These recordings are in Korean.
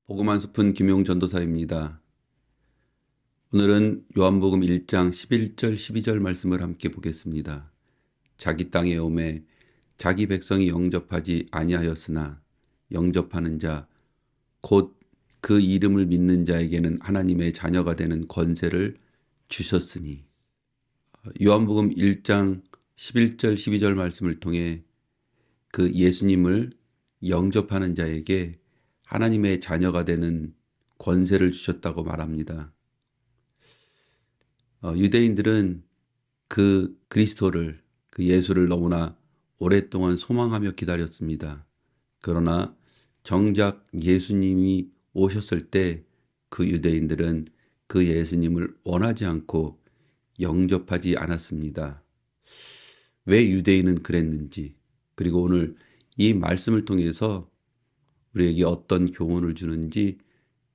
복음 한 스푼 김용 전도사입니다. 오늘은 요한복음 1장 11절 12절 말씀을 함께 보겠습니다. 자기 땅에 오매 자기 백성이 영접하지 아니하였으나 영접하는 자 곧 그 이름을 믿는 자에게는 하나님의 자녀가 되는 권세를 주셨으니. 요한복음 1장 11절 12절 말씀을 통해 그 예수님을 영접하는 자에게 하나님의 자녀가 되는 권세를 주셨다고 말합니다. 유대인들은 그 그리스도를, 그 예수를 너무나 오랫동안 소망하며 기다렸습니다. 그러나 정작 예수님이 오셨을 때 그 유대인들은 그 예수님을 원하지 않고 영접하지 않았습니다. 왜 유대인은 그랬는지, 그리고 오늘 이 말씀을 통해서 우리에게 어떤 교훈을 주는지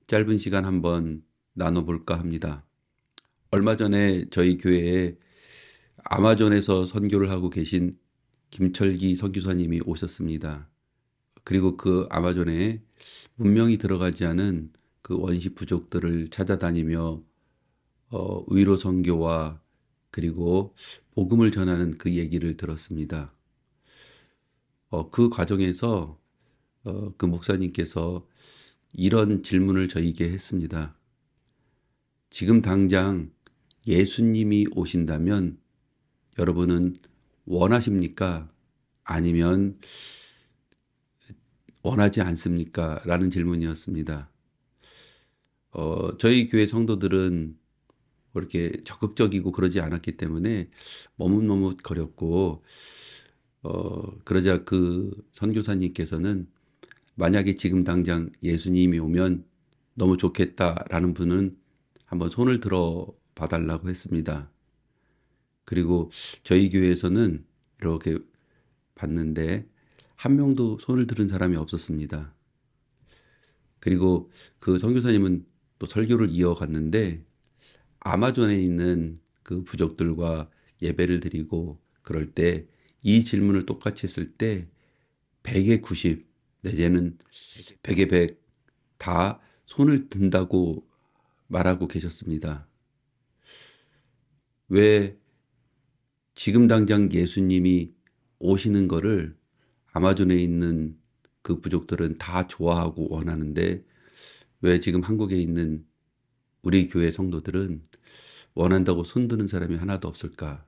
짧은 시간 한번 나눠볼까 합니다. 얼마 전에 저희 교회에 아마존에서 선교를 하고 계신 김철기 선교사님이 오셨습니다. 그리고 그 아마존에 문명이 들어가지 않은 그 원시 부족들을 찾아다니며 위로 선교와 그리고 복음을 전하는 그 얘기를 들었습니다. 그 과정에서 그 목사님께서 이런 질문을 저에게 했습니다. 지금 당장 예수님이 오신다면 여러분은 원하십니까? 아니면 원하지 않습니까? 라는 질문이었습니다. 저희 교회 성도들은 그렇게 적극적이고 그러지 않았기 때문에 머뭇머뭇거렸고, 그러자 그 선교사님께서는 만약에 지금 당장 예수님이 오면 너무 좋겠다라는 분은 한번 손을 들어 봐달라고 했습니다. 그리고 저희 교회에서는 이렇게 봤는데 한 명도 손을 들은 사람이 없었습니다. 그리고 그 선교사님은 또 설교를 이어갔는데 아마존에 있는 그 부족들과 예배를 드리고 그럴 때 이 질문을 똑같이 했을 때 100에 90 내지는 100에 100 다 손을 든다고 말하고 계셨습니다. 왜 지금 당장 예수님이 오시는 거를 아마존에 있는 그 부족들은 다 좋아하고 원하는데 왜 지금 한국에 있는 우리 교회 성도들은 원한다고 손드는 사람이 하나도 없을까?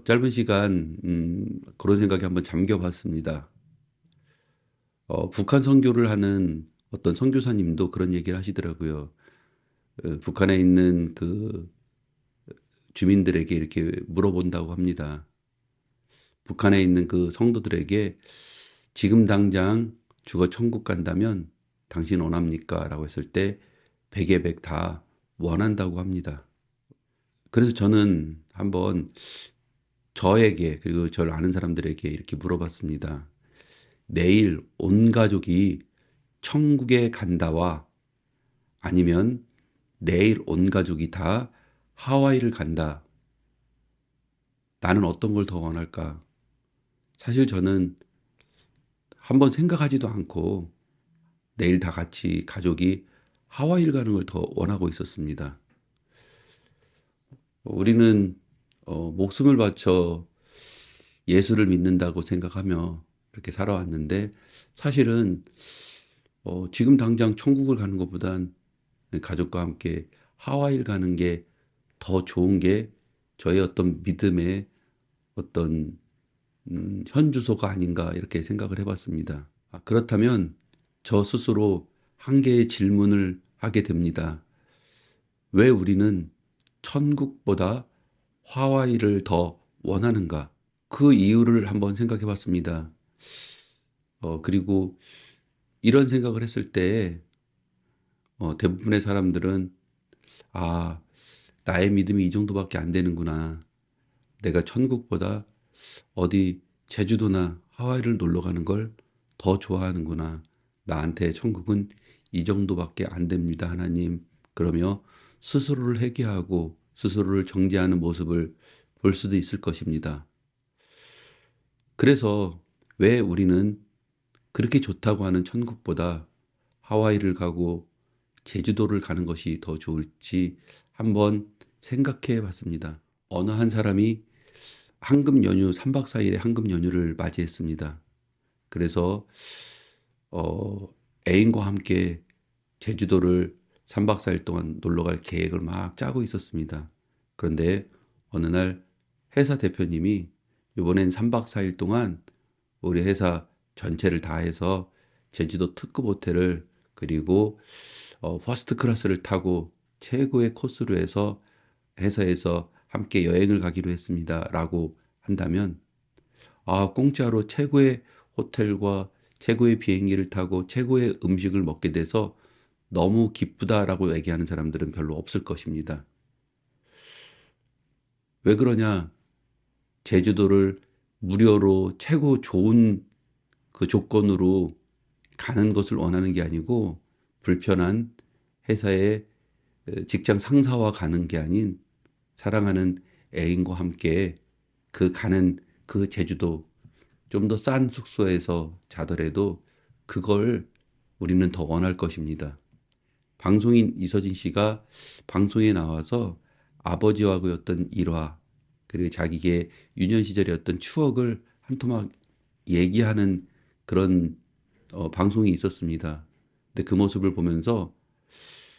짧은 시간 그런 생각에 한번 잠겨봤습니다. 북한 선교를 하는 어떤 선교사님도 그런 얘기를 하시더라고요. 북한에 있는 그 주민들에게 이렇게 물어본다고 합니다. 북한에 있는 그 성도들에게 지금 당장 죽어 천국 간다면 당신 원합니까? 라고 했을 때 100에 100 다 원한다고 합니다. 그래서 저는 한번 저에게 그리고 저를 아는 사람들에게 이렇게 물어봤습니다. 내일 온 가족이 천국에 간다와 아니면 내일 온 가족이 다 하와이를 간다. 나는 어떤 걸 더 원할까? 사실 저는 한번 생각하지도 않고 내일 다 같이 가족이 하와이를 가는 걸 더 원하고 있었습니다. 우리는 목숨을 바쳐 예수를 믿는다고 생각하며 이렇게 살아왔는데 사실은 지금 당장 천국을 가는 것보단 가족과 함께 하와이를 가는 게 더 좋은 게 저의 어떤 믿음의 어떤 현주소가 아닌가 이렇게 생각을 해봤습니다. 그렇다면 저 스스로 한 개의 질문을 하게 됩니다. 왜 우리는 천국보다 하와이를 더 원하는가? 그 이유를 한번 생각해 봤습니다. 그리고 이런 생각을 했을 때 대부분의 사람들은 나의 믿음이 이 정도밖에 안 되는구나. 내가 천국보다 어디 제주도나 하와이를 놀러 가는 걸 더 좋아하는구나. 나한테 천국은 이 정도밖에 안 됩니다, 하나님. 그러며 스스로를 회개하고 스스로를 정죄하는 모습을 볼 수도 있을 것입니다. 그래서 왜 우리는 그렇게 좋다고 하는 천국보다 하와이를 가고 제주도를 가는 것이 더 좋을지 한번 생각해 봤습니다. 어느 한 사람이 황금 연휴 3박 4일의 황금 연휴를 맞이했습니다. 그래서 애인과 함께 제주도를 3박 4일 동안 놀러 갈 계획을 막 짜고 있었습니다. 그런데 어느 날 회사 대표님이 이번엔 3박 4일 동안 우리 회사 전체를 다 해서 제주도 특급 호텔을 그리고 퍼스트 클래스를 타고 최고의 코스로 해서 회사에서 함께 여행을 가기로 했습니다. 라고 한다면 공짜로 최고의 호텔과 최고의 비행기를 타고 최고의 음식을 먹게 돼서 너무 기쁘다라고 얘기하는 사람들은 별로 없을 것입니다. 왜 그러냐? 제주도를 무료로 최고 좋은 그 조건으로 가는 것을 원하는 게 아니고 불편한 회사의 직장 상사와 가는 게 아닌 사랑하는 애인과 함께 가는 그 제주도 좀 더 싼 숙소에서 자더라도 그걸 우리는 더 원할 것입니다. 방송인 이서진 씨가 방송에 나와서 아버지와 그였던 일화 그리고 자기의 유년 시절의 어떤 추억을 한 토막 얘기하는 그런 방송이 있었습니다. 근데 그 모습을 보면서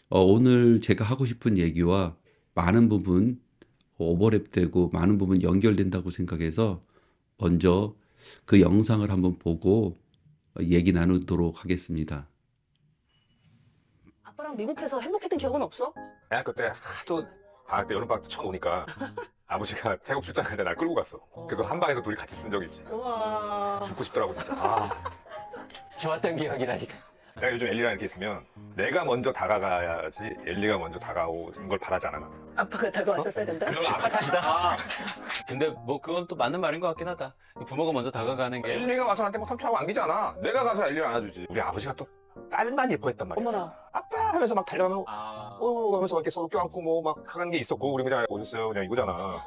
오늘 제가 하고 싶은 얘기와 많은 부분 오버랩되고 많은 부분 연결된다고 생각해서 먼저 그 영상을 한번 보고 얘기 나누도록 하겠습니다. 아빠랑 미국에서 행복했던 기억은 없어? 대학교 때 하도 방학 때 여름방학 때 처음 오니까 아버지가 태국 출장 갈 때 날 끌고 갔어. 그래서 한 방에서 둘이 같이 쓴 적이 있지. 우와. 죽고 싶더라고 진짜. 좋았던 기억이라니까. 내가 요즘 엘리랑 이렇게 있으면 내가 먼저 다가가야지 엘리가 먼저 다가오는 걸 바라지 않아. 나. 아빠가 다가왔었어야 된다? 그럼 아빠 탓이다. 근데 뭐 그건 또 맞는 말인 것 같긴 하다. 부모가 먼저 다가가는 게. 엘리가 와서 나한테 막 삼촌하고 안기지 않아. 내가 가서 엘리를 안아주지. 우리 아버지가 또 딸만 예뻐했단 말이야. 어머나. 아빠 하면서 막 달려가면 아, 하면서 막 이렇게 서로 껴안고 뭐 막 하는 게 있었고 우리 그냥 오셨어요 그냥 이거잖아.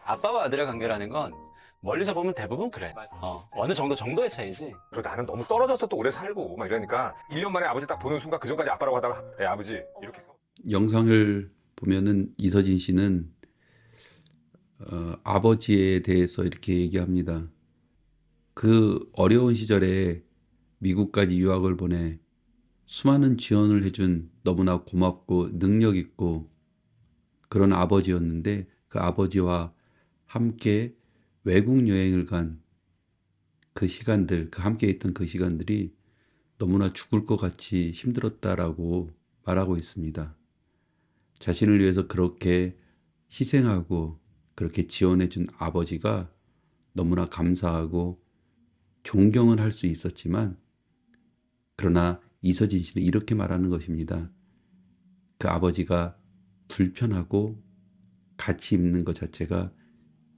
아빠와 아들의 관계라는 건 멀리서 보면 대부분 그래. 어느 정도의 차이지. 그리고 나는 너무 떨어져서 또 오래 살고 막 이러니까 1년 만에 아버지 딱 보는 순간 그 전까지 아빠라고 하다가 아버지 이렇게 영상을 보면은 이서진 씨는 아버지에 대해서 이렇게 얘기합니다. 그 어려운 시절에 미국까지 유학을 보내 수많은 지원을 해준 너무나 고맙고 능력 있고 그런 아버지였는데 그 아버지와 함께 외국 여행을 간 그 시간들, 그 함께 있던 그 시간들이 너무나 죽을 것 같이 힘들었다라고 말하고 있습니다. 자신을 위해서 그렇게 희생하고 그렇게 지원해준 아버지가 너무나 감사하고 존경은 할 수 있었지만 그러나 이서진 씨는 이렇게 말하는 것입니다. 그 아버지가 불편하고 같이 있는 것 자체가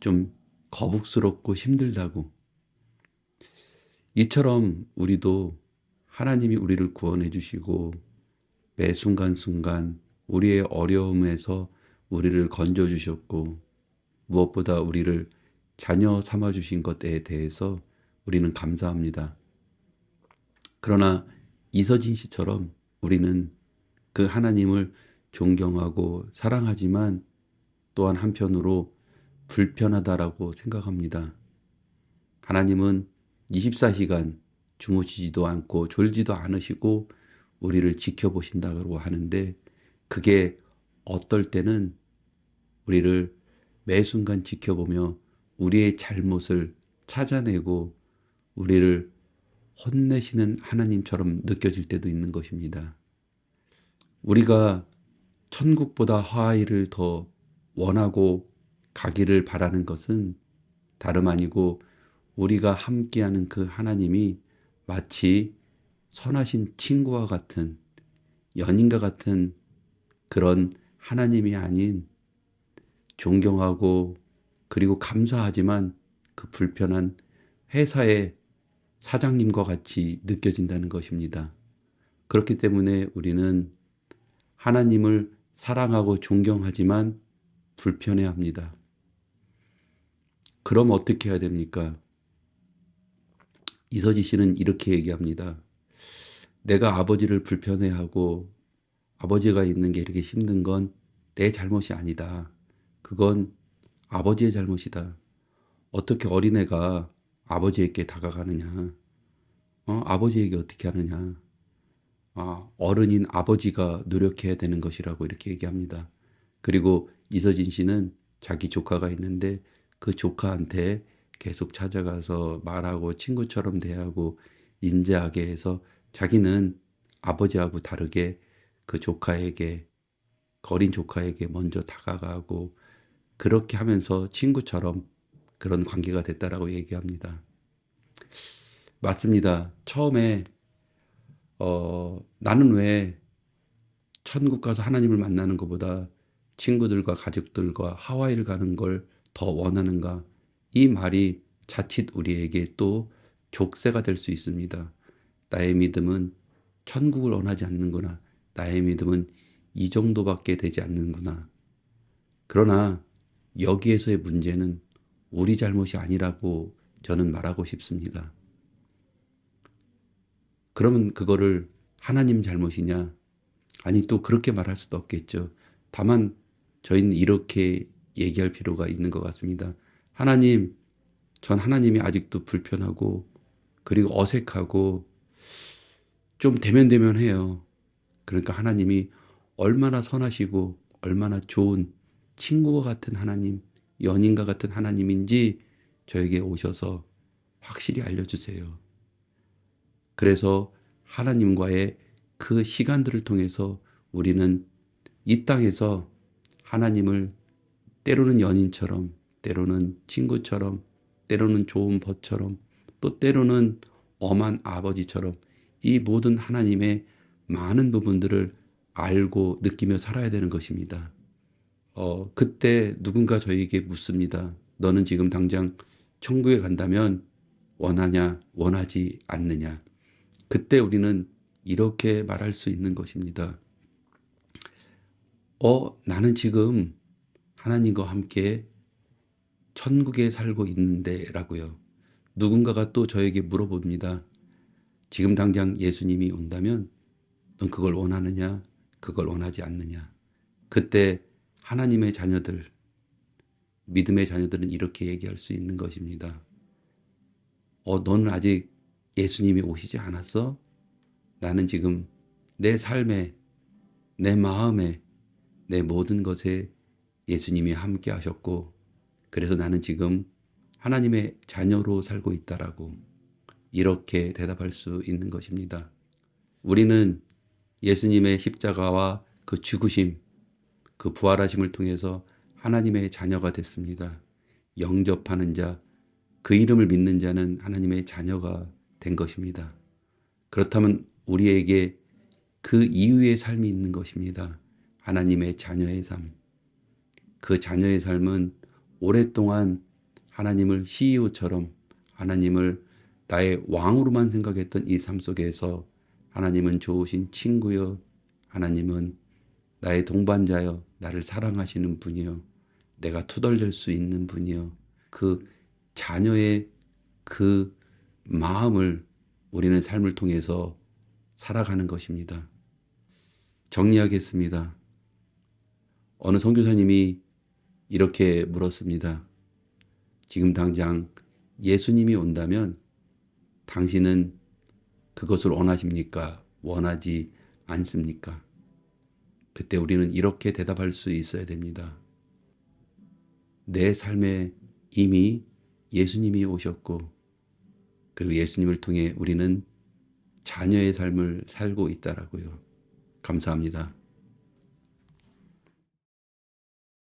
좀 거북스럽고 힘들다고. 이처럼 우리도 하나님이 우리를 구원해 주시고 매 순간순간 우리의 어려움에서 우리를 건져 주셨고 무엇보다 우리를 자녀 삼아 주신 것에 대해서 우리는 감사합니다. 그러나 이서진 씨처럼 우리는 그 하나님을 존경하고 사랑하지만 또한 한편으로 불편하다라고 생각합니다. 하나님은 24시간 주무시지도 않고 졸지도 않으시고 우리를 지켜보신다고 하는데 그게 어떨 때는 우리를 매 순간 지켜보며 우리의 잘못을 찾아내고 우리를 혼내시는 하나님처럼 느껴질 때도 있는 것입니다. 우리가 천국보다 하와이를 더 원하고 가기를 바라는 것은 다름 아니고 우리가 함께하는 그 하나님이 마치 선하신 친구와 같은 연인과 같은 그런 하나님이 아닌 존경하고 그리고 감사하지만 그 불편한 회사의 사장님과 같이 느껴진다는 것입니다. 그렇기 때문에 우리는 하나님을 사랑하고 존경하지만 불편해합니다. 그럼 어떻게 해야 됩니까? 이서지 씨는 이렇게 얘기합니다. 내가 아버지를 불편해하고 아버지가 있는 게 이렇게 힘든 건 내 잘못이 아니다. 그건 아버지의 잘못이다. 어떻게 어린애가 아버지에게 다가가느냐? 아버지에게 어떻게 하느냐? 어른인 아버지가 노력해야 되는 것이라고 이렇게 얘기합니다. 그리고 이서진 씨는 자기 조카가 있는데 그 조카한테 계속 찾아가서 말하고 친구처럼 대하고 인자하게 해서 자기는 아버지하고 다르게 그 조카에게, 어린 조카에게 먼저 다가가고 그렇게 하면서 친구처럼 그런 관계가 됐다라고 얘기합니다. 맞습니다. 처음에 나는 왜 천국 가서 하나님을 만나는 것보다 친구들과 가족들과 하와이를 가는 걸 더 원하는가? 이 말이 자칫 우리에게 또 족쇄가 될 수 있습니다. 나의 믿음은 천국을 원하지 않는구나. 나의 믿음은 이 정도밖에 되지 않는구나. 그러나 여기에서의 문제는 우리 잘못이 아니라고 저는 말하고 싶습니다. 그러면 그거를 하나님 잘못이냐? 아니, 또 그렇게 말할 수도 없겠죠. 다만 저희는 이렇게 얘기할 필요가 있는 것 같습니다. 하나님, 전 하나님이 아직도 불편하고 그리고 어색하고 좀 대면대면해요. 그러니까 하나님이 얼마나 선하시고 얼마나 좋은 친구와 같은 하나님, 연인과 같은 하나님인지 저에게 오셔서 확실히 알려주세요. 그래서 하나님과의 그 시간들을 통해서 우리는 이 땅에서 하나님을 때로는 연인처럼, 때로는 친구처럼, 때로는 좋은 벗처럼, 또 때로는 엄한 아버지처럼 이 모든 하나님의 많은 부분들을 알고 느끼며 살아야 되는 것입니다. 그때 누군가 저에게 묻습니다. 너는 지금 당장 천국에 간다면 원하냐, 원하지 않느냐. 그때 우리는 이렇게 말할 수 있는 것입니다. 나는 지금 하나님과 함께 천국에 살고 있는데 라고요. 누군가가 또 저에게 물어봅니다. 지금 당장 예수님이 온다면 넌 그걸 원하느냐, 그걸 원하지 않느냐. 그때 하나님의 자녀들, 믿음의 자녀들은 이렇게 얘기할 수 있는 것입니다. 너는 아직 예수님이 오시지 않았어? 나는 지금 내 삶에, 내 마음에, 내 모든 것에 예수님이 함께 하셨고, 그래서 나는 지금 하나님의 자녀로 살고 있다라고 이렇게 대답할 수 있는 것입니다. 우리는 예수님의 십자가와 그 죽으심, 그 부활하심을 통해서 하나님의 자녀가 됐습니다. 영접하는 자, 그 이름을 믿는 자는 하나님의 자녀가 된 것입니다. 그렇다면 우리에게 그 이후의 삶이 있는 것입니다. 하나님의 자녀의 삶. 그 자녀의 삶은 오랫동안 하나님을 CEO처럼 하나님을 나의 왕으로만 생각했던 이 삶 속에서 하나님은 좋으신 친구요, 하나님은 나의 동반자여, 나를 사랑하시는 분이요, 내가 투덜댈 수 있는 분이요, 그 자녀의 그 마음을 우리는 삶을 통해서 살아가는 것입니다. 정리하겠습니다. 어느 선교사님이 이렇게 물었습니다. 지금 당장 예수님이 온다면 당신은 그것을 원하십니까? 원하지 않습니까? 그때 우리는 이렇게 대답할 수 있어야 됩니다. 내 삶에 이미 예수님이 오셨고, 그리고 예수님을 통해 우리는 자녀의 삶을 살고 있다라고요. 감사합니다.